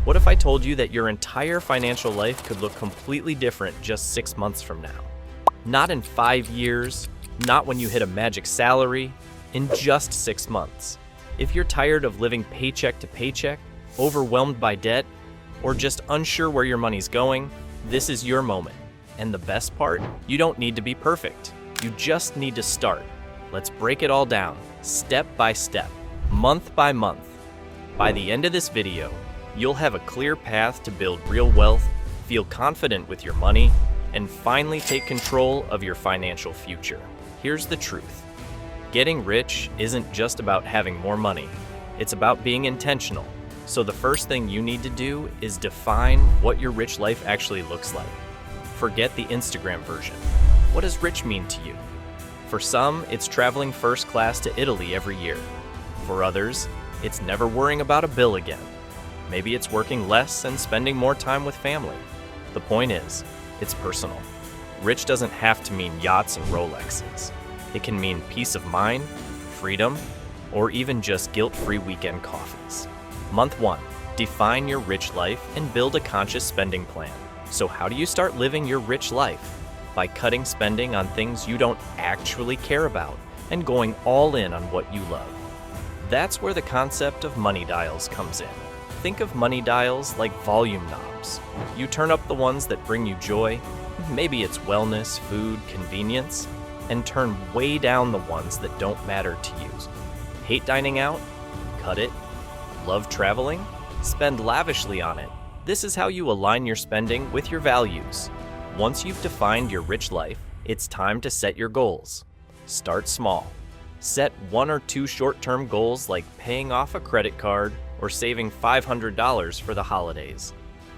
What if I told you that your entire financial life could look completely different just 6 months from now? Not in 5 years, not when you hit a magic salary, in just 6 months. If you're tired of living paycheck to paycheck, overwhelmed by debt, or just unsure where your money's going, this is your moment. And the best part, you don't need to be perfect. You just need to start. Let's break it all down, step by step, month by month. By the end of this video, you'll have a clear path to build real wealth, feel confident with your money, and finally take control of your financial future. Here's the truth. Getting rich isn't just about having more money. It's about being intentional. So the first thing you need to do is define what your rich life actually looks like. Forget the Instagram version. What does rich mean to you? For some, it's traveling first class to Italy every year. For others, it's never worrying about a bill again. Maybe it's working less and spending more time with family. The point is, it's personal. Rich doesn't have to mean yachts and Rolexes. It can mean peace of mind, freedom, or even just guilt-free weekend coffees. Month 1, define your rich life and build a conscious spending plan. So how do you start living your rich life? By cutting spending on things you don't actually care about and going all in on what you love. That's where the concept of money dials comes in. Think of money dials like volume knobs. You turn up the ones that bring you joy, maybe it's wellness, food, convenience, and turn way down the ones that don't matter to you. Hate dining out? Cut it. Love traveling? Spend lavishly on it. This is how you align your spending with your values. Once you've defined your rich life, it's time to set your goals. Start small. Set 1 or 2 short-term goals like paying off a credit card or saving $500 for the holidays.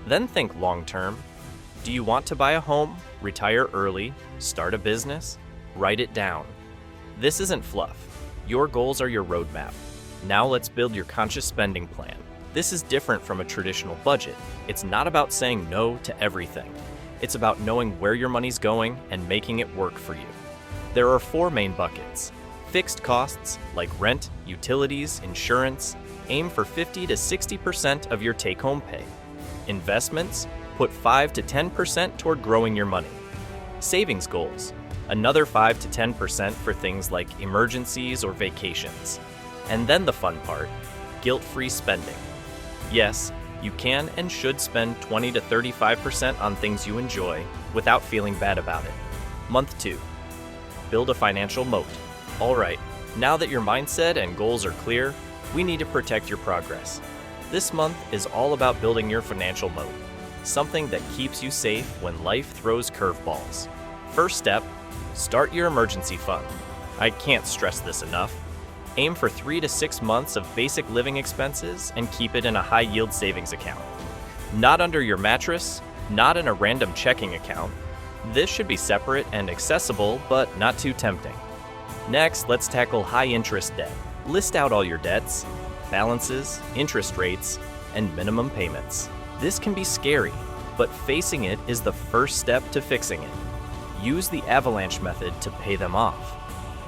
Then think long-term. Do you want to buy a home, retire early, start a business? Write it down. This isn't fluff. Your goals are your roadmap. Now let's build your conscious spending plan. This is different from a traditional budget. It's not about saying no to everything. It's about knowing where your money's going and making it work for you. There are 4 main buckets. Fixed costs like rent, utilities, insurance, aim for 50 to 60% of your take-home pay. Investments, put 5 to 10% toward growing your money. Savings goals, another 5 to 10% for things like emergencies or vacations. And then the fun part, guilt-free spending. Yes, you can and should spend 20 to 35% on things you enjoy without feeling bad about it. Month 2, build a financial moat. All right, now that your mindset and goals are clear, we need to protect your progress. This month is all about building your financial moat, something that keeps you safe when life throws curveballs. First step, start your emergency fund. I can't stress this enough. Aim for 3 to 6 months of basic living expenses and keep it in a high-yield savings account. Not under your mattress, not in a random checking account. This should be separate and accessible, but not too tempting. Next, let's tackle high-interest debt. List out all your debts, balances, interest rates, and minimum payments. This can be scary, but facing it is the first step to fixing it. Use the avalanche method to pay them off.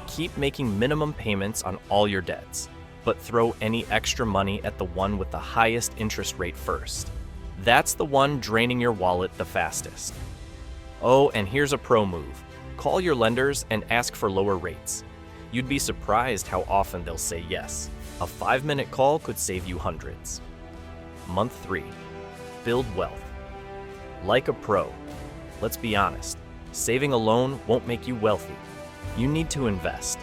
Keep making minimum payments on all your debts, but throw any extra money at the one with the highest interest rate first. That's the one draining your wallet the fastest. Oh, and here's a pro move. Call your lenders and ask for lower rates. You'd be surprised how often they'll say yes. A 5-minute call could save you hundreds. Month 3, build wealth. Like a pro. Let's be honest, saving alone won't make you wealthy. You need to invest.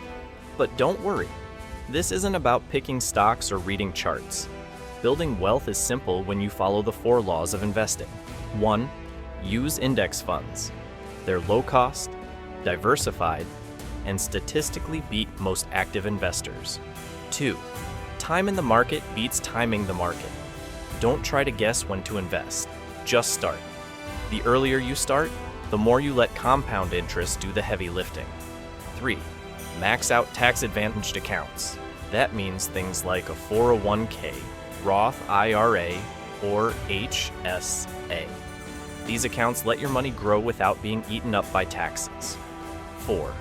But don't worry, this isn't about picking stocks or reading charts. Building wealth is simple when you follow the 4 laws of investing. 1, use index funds. They're low cost, diversified, and statistically beat most active investors. 2, time in the market beats timing the market. Don't try to guess when to invest, just start. The earlier you start, the more you let compound interest do the heavy lifting. 3, max out tax-advantaged accounts. That means things like a 401k, Roth IRA, or HSA. These accounts let your money grow without being eaten up by taxes. 4,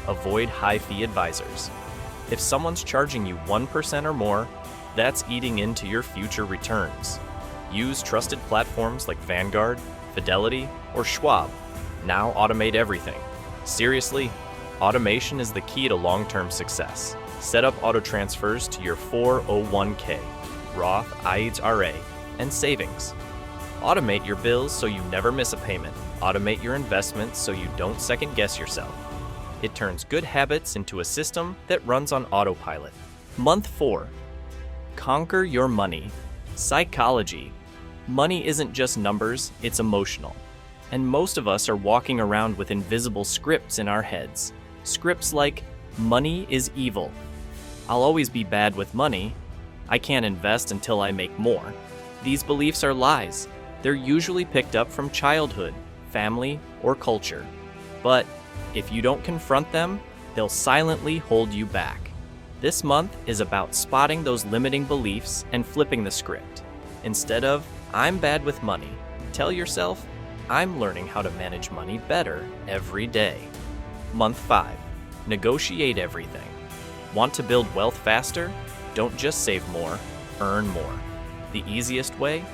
avoid high-fee advisors. If someone's charging you 1% or more, that's eating into your future returns. Use trusted platforms like Vanguard, Fidelity, or Schwab. Now automate everything. Seriously, automation is the key to long-term success. Set up auto transfers to your 401k, Roth IRA, and savings. Automate your bills so you never miss a payment. Automate your investments so you don't second-guess yourself. It turns good habits into a system that runs on autopilot. Month 4. Conquer your money. Psychology. Money isn't just numbers, it's emotional. And most of us are walking around with invisible scripts in our heads. Scripts like, money is evil. I'll always be bad with money. I can't invest until I make more. These beliefs are lies. They're usually picked up from childhood, family, or culture. But if you don't confront them, they'll silently hold you back. This month is about spotting those limiting beliefs and flipping the script. Instead of, I'm bad with money, tell yourself, I'm learning how to manage money better every day. Month 5. Negotiate everything. Want to build wealth faster? Don't just save more, earn more. The easiest way?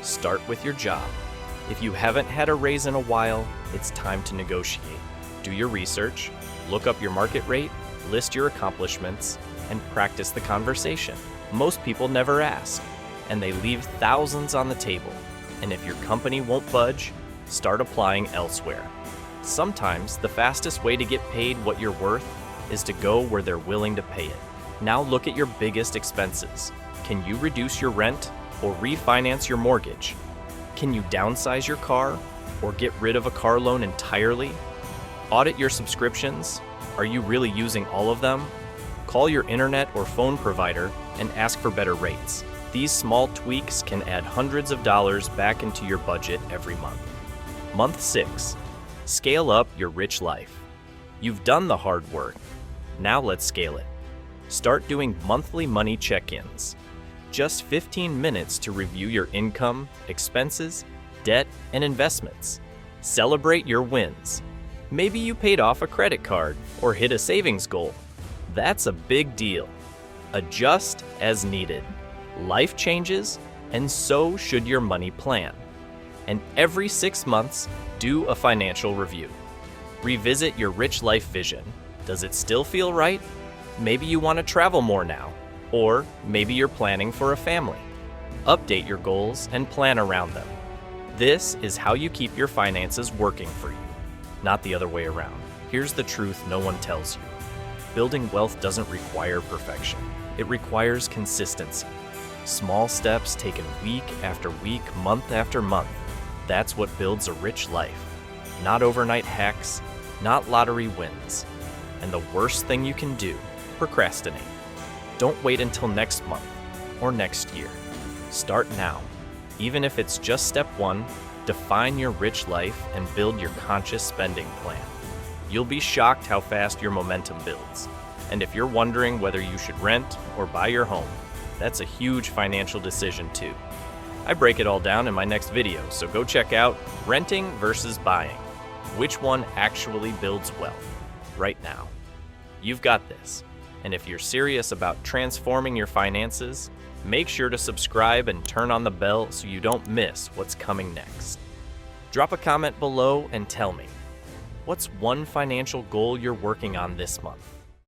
Start with your job. If you haven't had a raise in a while, it's time to negotiate. Do your research, look up your market rate, list your accomplishments, and practice the conversation. Most people never ask, and they leave thousands on the table. And if your company won't budge, start applying elsewhere. Sometimes the fastest way to get paid what you're worth is to go where they're willing to pay it. Now look at your biggest expenses. Can you reduce your rent or refinance your mortgage? Can you downsize your car or get rid of a car loan entirely? Audit your subscriptions. Are you really using all of them? Call your internet or phone provider and ask for better rates. These small tweaks can add hundreds of dollars back into your budget every month. Month 6. Scale up your rich life. You've done the hard work. Now let's scale it. Start doing monthly money check-ins. Just 15 minutes to review your income, expenses, debt, and investments. Celebrate your wins. Maybe you paid off a credit card or hit a savings goal. That's a big deal. Adjust as needed. Life changes, and so should your money plan. And every 6 months, do a financial review. Revisit your rich life vision. Does it still feel right? Maybe you want to travel more now, or maybe you're planning for a family. Update your goals and plan around them. This is how you keep your finances working for you, not the other way around. Here's the truth no one tells you. Building wealth doesn't require perfection. It requires consistency. Small steps taken week after week, month after month. That's what builds a rich life. Not overnight hacks, not lottery wins. And the worst thing you can do, procrastinate. Don't wait until next month or next year. Start now. Even if it's just step 1, define your rich life and build your conscious spending plan. You'll be shocked how fast your momentum builds. And if you're wondering whether you should rent or buy your home, that's a huge financial decision too. I break it all down in my next video, so go check out renting versus buying. Which one actually builds wealth right now? You've got this. And if you're serious about transforming your finances, make sure to subscribe and turn on the bell so you don't miss what's coming next. Drop a comment below and tell me, what's one financial goal you're working on this month?